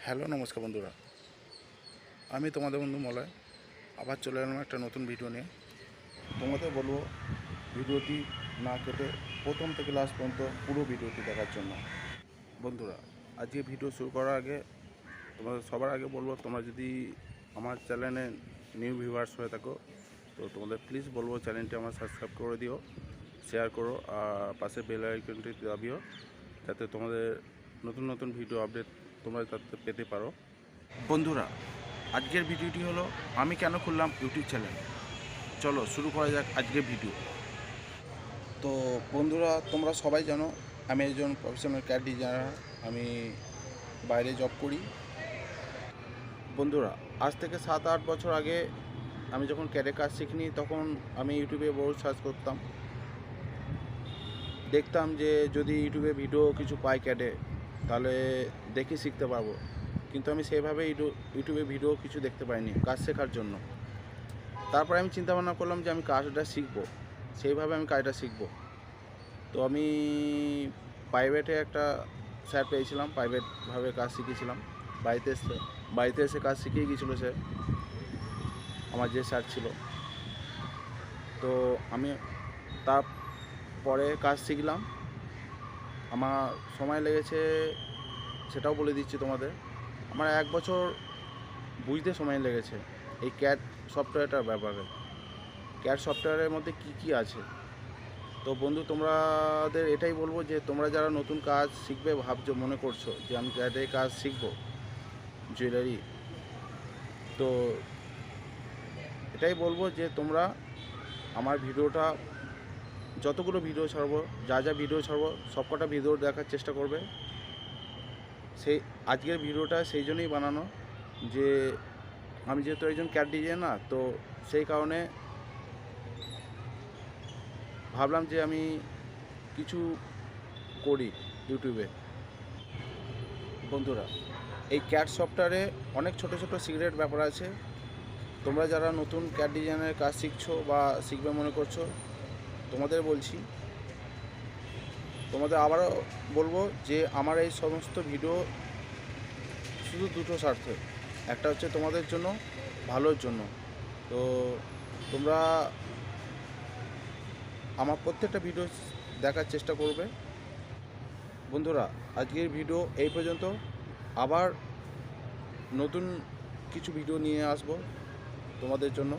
Hello নমস্কার বন্ধুরা, আমি তোমাদের বন্ধু মলয় আবার চলে এলাম একটা নতুন ভিডিও নিয়ে। তোমাদের বলবো ভিডিওটি না কেটে প্রথম থেকে লাস্ট পর্যন্ত পুরো ভিডিওটি দেখার জন্য। বন্ধুরা, আজকে ভিডিও শুরু করার আগে তোমাদের সবার আগে বলবো, তোমরা যদি আমার চ্যানেলে নিউ ভিউয়ার্স হয়ে থাকো তো তোমাদের প্লিজ বলবো চ্যানেলটি আমার সাবস্ক্রাইব করে দিও, শেয়ার করো আর পাশে বেল আইকনটি দাবিও, যাতে তোমাদের নতুন নতুন ভিডিও আপডেট তোমরা যাতে পেতে পারো। বন্ধুরা, আজকের ভিডিওটি হলো আমি কেন খুললাম ইউটিউব চ্যানেল। চলো শুরু করা যাক আজকের ভিডিও। তো বন্ধুরা, তোমরা সবাই জানো আমি একজন প্রফেশনাল ক্যাড ডিজাইনার, আমি বাইরে জব করি। বন্ধুরা, আজ থেকে 7-8 বছর আগে আমি যখন ক্যাডে কাজ শিখিনি তখন আমি ইউটিউবে বহু সার্চ করতাম, দেখতাম যে যদি ইউটিউবে ভিডিও কিছু পাই ক্যাডে তাহলে দেখে শিখতে পারবো, কিন্তু আমি সেইভাবে ইউটিউবে ভিডিও কিছু দেখতে পাইনি কাজ শেখার জন্য। তারপরে আমি চিন্তা ভাবনা করলাম যে আমি কাজটা শিখবো, সেইভাবে আমি কাজটা শিখবো। তো আমি প্রাইভেটে একটা স্যার পেয়েছিলাম, প্রাইভেটভাবে কাজ শিখেছিলাম। বাড়িতে এসে কাজ শিখিয়ে গিয়েছিলো সে, আমার যে স্যার ছিল। তো আমি তারপরে কাজ শিখলাম। আমার সময় লেগেছে, সেটাও বলে দিচ্ছি তোমাদের। আমার 1 বছর বুঝতে সময় লেগেছে এই ক্যাড সফটওয়্যারটার ব্যাপারে। ক্যাড সফটওয়্যারের মধ্যে কি আছে। তো বন্ধু, তোমাদের এটাই বলবো যে তোমরা যারা নতুন কাজ শিখবে ভাবছো, মনে করছো যে আমি ক্যাডে কাজ শিখবো জুয়েলারি, তো এটাই বলবো যে তোমরা আমার ভিডিওটা, যতগুলো ভিডিও ছাড়বো, যা ভিডিও ছাড়বো সবকটা ভিডিও দেখার চেষ্টা করবে। সেই আজকের ভিডিওটা সেই জন্যই বানানো যে আমি যেহেতু একজন ক্যাড ডিজাইনার, তো সেই কারণে ভাবলাম যে আমি কিছু করি ইউটিউবে। বন্ধুরা, এই ক্যাড সফটওয়্যারে অনেক ছোট ছোট সিক্রেট ব্যাপার আছে। তোমরা যারা নতুন ক্যাড ডিজাইনের কাজ শিখছো বা শিখবে মনে করছো, তোমাদের বলছি, তোমাদের আবারও বলবো যে আমার এই সমস্ত ভিডিও শুধু দুটো স্বার্থে। একটা হচ্ছে তোমাদের জন্য, ভালোর জন্য। তো তোমরা আমার প্রত্যেকটা ভিডিও দেখার চেষ্টা করবে। বন্ধুরা, আজকের ভিডিও এই পর্যন্ত। আবার নতুন কিছু ভিডিও নিয়ে আসবো তোমাদের জন্য।